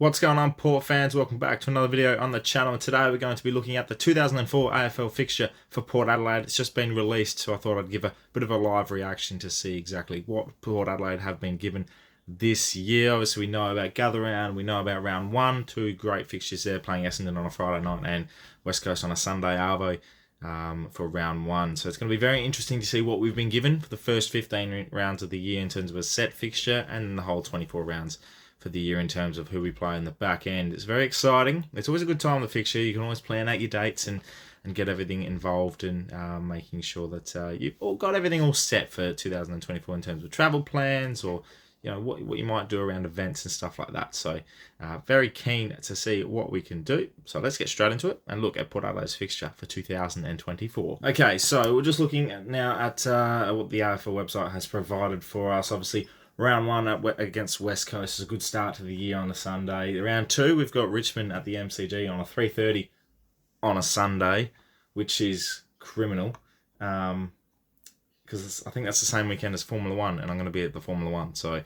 What's going on, Port fans? Welcome back to another video on the channel. And today we're going to be looking at the 2004 AFL fixture for Port Adelaide. It's just been released, so I thought I'd give a bit of a live reaction to see exactly what Port Adelaide have been given this year. Obviously, we know about Gather Round, we know about round one, two great fixtures there, playing Essendon on a Friday night and West Coast on a Sunday, Arvo. For round one. So it's going to be very interesting to see what we've been given for the first 15 rounds of the year in terms of a set fixture and the whole 24 rounds for the year in terms of who we play in the back end. It's very exciting. It's always a good time, the fixture. You can always plan out your dates and get everything involved in making sure that you've all got everything all set for 2024 in terms of travel plans or what you might do around events and stuff like that. So very keen to see what we can do. So let's get straight into it and look at Port Adelaide's fixture for 2024. Okay, so we're just looking now at what the AFL website has provided for us. Obviously, round one against West Coast is a good start to the year on a Sunday. Round two, we've got Richmond at the MCG on a 3:30 on a Sunday, which is criminal. Because I think that's the same weekend as Formula 1, and I'm going to be at the Formula 1. So,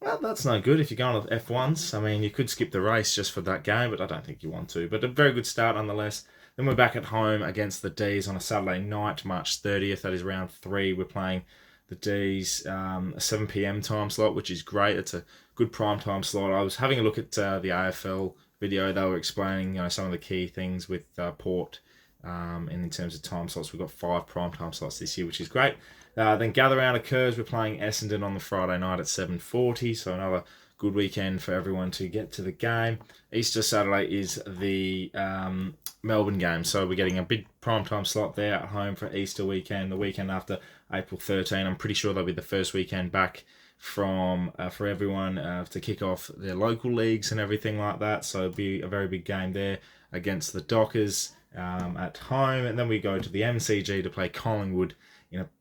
well, that's no good if you're going to F1s. I mean, you could skip the race just for that game, but I don't think you want to. But a very good start nonetheless. Then we're back at home against the D's on a Saturday night, March 30th. That is round three. We're playing the D's, a 7 p.m. time slot, which is great. It's a good prime time slot. I was having a look at the AFL video. They were explaining some of the key things with Port. And in terms of time slots, we've got 5 prime time slots this year, which is great. Then Gather Round occurs. We're playing Essendon on the Friday night at 7:40, so another good weekend for everyone to get to the game. Easter Saturday is the Melbourne game, so we're getting a big prime time slot there at home for Easter weekend, the weekend after April 13. I'm pretty sure that'll be the first weekend back from for everyone to kick off their local leagues and everything like that, so it'll be a very big game there against the Dockers at home. And then we go to the MCG to play Collingwood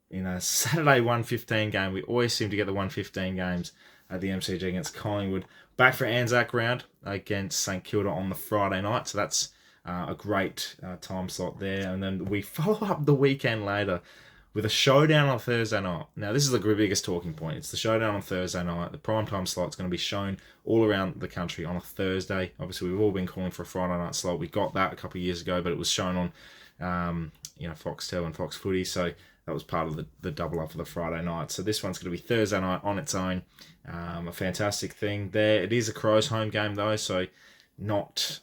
in a Saturday 1:15 game. We always seem to get the 1:15 games at the MCG against Collingwood. Back for Anzac round against St Kilda on the Friday night, so that's a great time slot there. And then we follow up the weekend later with a showdown on Thursday night. Now, this is the biggest talking point. It's the showdown on Thursday night. The primetime slot's going to be shown all around the country on a Thursday. Obviously, we've all been calling for a Friday night slot. We got that a couple of years ago, but it was shown on Foxtel and Fox Footy, so that was part of the double up for the Friday night. So this one's going to be Thursday night on its own. A fantastic thing there. It is a Crows home game, though, so not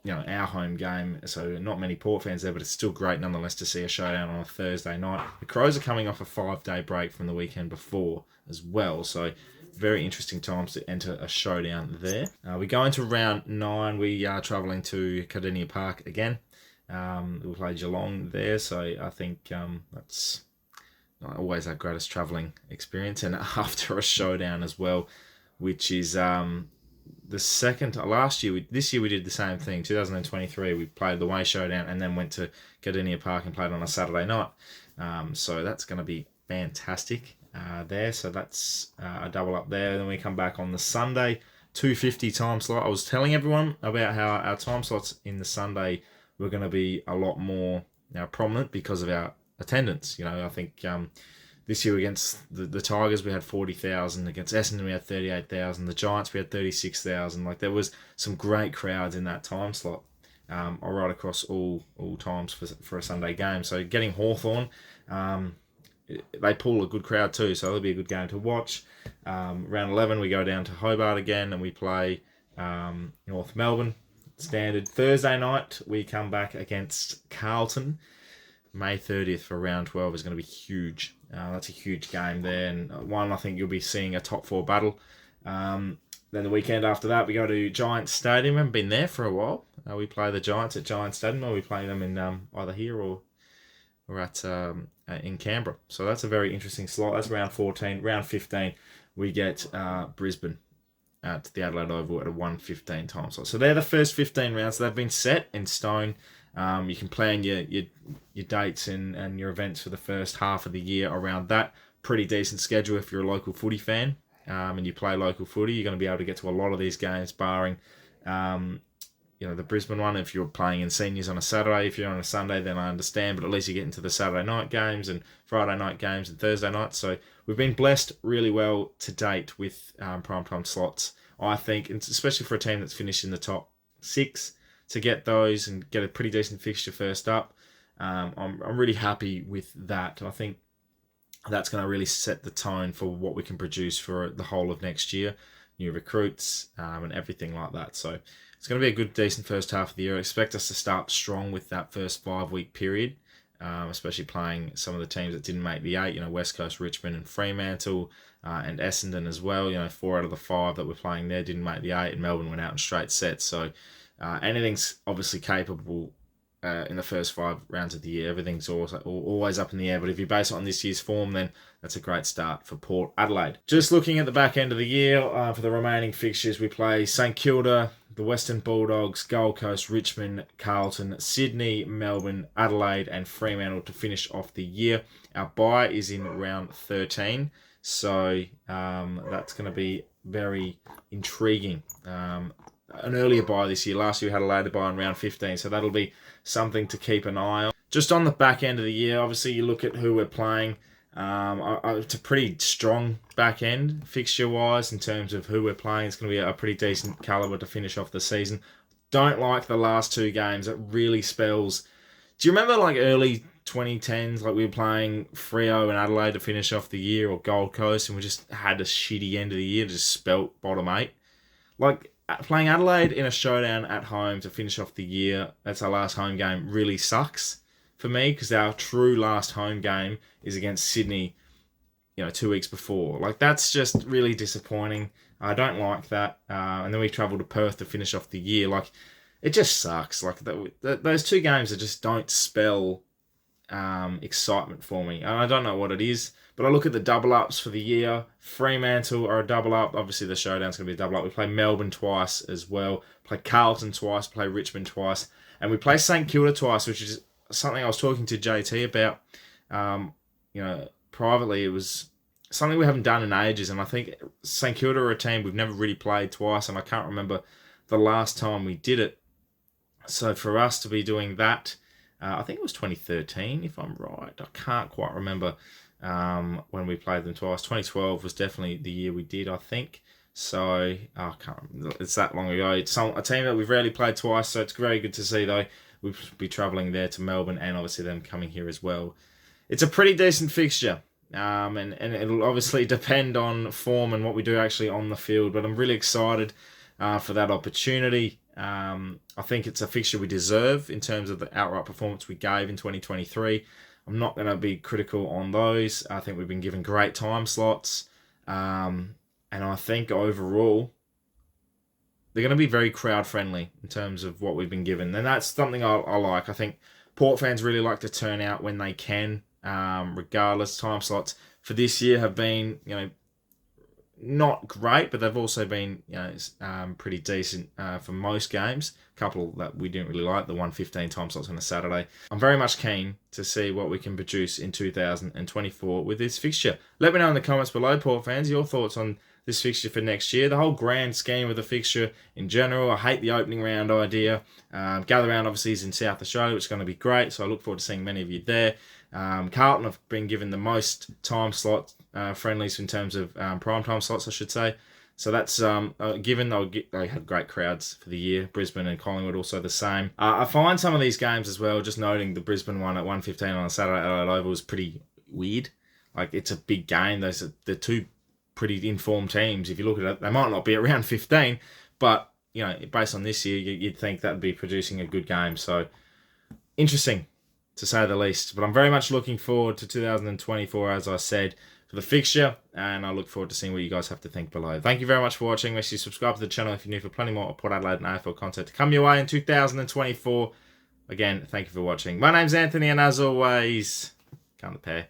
our home game, so not many Port fans there, but it's still great nonetheless to see a showdown on a Thursday night. The Crows are coming off a 5-day break from the weekend before as well, so very interesting times to enter a showdown there. We go into round 9. We are travelling to Kardinia Park again. We'll play Geelong there, so I think that's not always our greatest travelling experience. And after a showdown as well, which is the second last year. This year we did the same thing. 2023 we played the Way Showdown and then went to Kardinia Park and played on a Saturday night. So that's going to be fantastic there. So that's a double up there. Then we come back on the Sunday 2:50 time slot. I was telling everyone about how our time slots in the Sunday were going to be a lot more prominent because of our attendance. I think this year against the Tigers we had 40,000, against Essendon we had 38,000, the Giants we had 36,000. Like, there was some great crowds in that time slot, right across all times for a Sunday game. So getting Hawthorn, they pull a good crowd too, so it'll be a good game to watch. Round 11 we go down to Hobart again and we play North Melbourne. Standard Thursday night we come back against Carlton. May 30th for round 12 is going to be huge. That's a huge game there, and one I think you'll be seeing a top 4 battle. Then the weekend after that we go to Giants Stadium. I haven't been there for a while. We play the Giants at Giants Stadium, or we play them in either here or at in Canberra. So that's a very interesting slot. That's round 14. Round 15 we get Brisbane at the Adelaide Oval at a 1:15 time slot. So they're the first 15 rounds. They've been set in stone. You can plan your dates and your events for the first half of the year around that. Pretty decent schedule if you're a local footy fan and you play local footy. You're going to be able to get to a lot of these games, barring the Brisbane one. If you're playing in seniors on a Saturday, if you're on a Sunday, then I understand. But at least you get into the Saturday night games and Friday night games and Thursday nights. So we've been blessed really well to date with primetime slots I think, and especially for a team that's finished in the top 6, to get those and get a pretty decent fixture first up. I'm really happy with that. I think that's going to really set the tone for what we can produce for the whole of next year, new recruits and everything like that. So it's going to be a good, decent first half of the year. I expect us to start strong with that first 5-week period, especially playing some of the teams that didn't make the 8, West Coast, Richmond and Fremantle and Essendon as well. 4 out of the 5 that we're playing there didn't make the 8, and Melbourne went out in straight sets. So anything's obviously capable in the first 5 rounds of the year. Everything's always up in the air, but if you base it on this year's form, then that's a great start for Port Adelaide. Just looking at the back end of the year, for the remaining fixtures, we play St Kilda, the Western Bulldogs, Gold Coast, Richmond, Carlton, Sydney, Melbourne, Adelaide and Fremantle to finish off the year. Our bye is in round 13, so that's going to be very intriguing. An earlier bye this year. Last year we had a later bye in round 15, so that'll be something to keep an eye on. Just on the back end of the year, obviously you look at who we're playing. It's a pretty strong back end fixture-wise in terms of who we're playing. It's going to be a pretty decent calibre to finish off the season. Don't like the last 2 games. It really spells... Do you remember like early 2010s, like we were playing Freo and Adelaide to finish off the year, or Gold Coast, and we just had a shitty end of the year, just spelt bottom 8? Like, playing Adelaide in a showdown at home to finish off the year, that's our last home game, really sucks for me, because our true last home game is against Sydney, 2 weeks before. Like, that's just really disappointing. I don't like that. And then we travel to Perth to finish off the year. Like, it just sucks. Like, those 2 games that just don't spell excitement for me. And I don't know what it is, but I look at the double ups for the year. Fremantle are a double up. Obviously, the showdown's going to be a double up. We play Melbourne twice as well. Play Carlton twice. Play Richmond twice. And we play St Kilda twice, which is something I was talking to JT about. Privately, it was something we haven't done in ages. And I think St Kilda are a team we've never really played twice. And I can't remember the last time we did it. So for us to be doing that, I think it was 2013, if I'm right. I can't quite remember when we played them twice. 2012 was definitely the year we did, I think. So, I can't remember. It's that long ago. It's a team that we've rarely played twice, so it's very good to see, though. We'll be travelling there to Melbourne, and obviously them coming here as well. It's a pretty decent fixture, and it'll obviously depend on form and what we do actually on the field, but I'm really excited for that opportunity. I think it's a fixture we deserve in terms of the outright performance we gave in 2023. I'm not going to be critical on those. I think we've been given great time slots. And I think overall, they're going to be very crowd-friendly in terms of what we've been given. And that's something I like. I think Port fans really like to turn out when they can, regardless. Time slots for this year have been, not great, but they've also been, pretty decent for most games. A couple that we didn't really like, the 1:15 time slots on a Saturday. I'm very much keen to see what we can produce in 2024 with this fixture. Let me know in the comments below, Port fans, your thoughts on this fixture for next year. The whole grand scheme of the fixture in general. I hate the opening round idea. Gather round obviously is in South Australia, which is going to be great, so I look forward to seeing many of you there. Carlton have been given the most time slot friendlies in terms of prime time slots, I should say. So that's given. They have great crowds for the year. Brisbane and Collingwood also the same. I find some of these games as well, just noting the Brisbane one at 1:15 on a Saturday at Adelaide Oval was pretty weird. Like, it's a big game. They're 2 pretty informed teams. If you look at it, they might not be around 15, but based on this year, you'd think that would be producing a good game. So interesting, to say the least. But I'm very much looking forward to 2024, as I said, for the fixture, and I look forward to seeing what you guys have to think below. Thank you very much for watching. Make sure you subscribe to the channel if you're new, for plenty more Port Adelaide and AFL content to come your way in 2024. Again, thank you for watching. My name's Anthony, and as always, count the pair.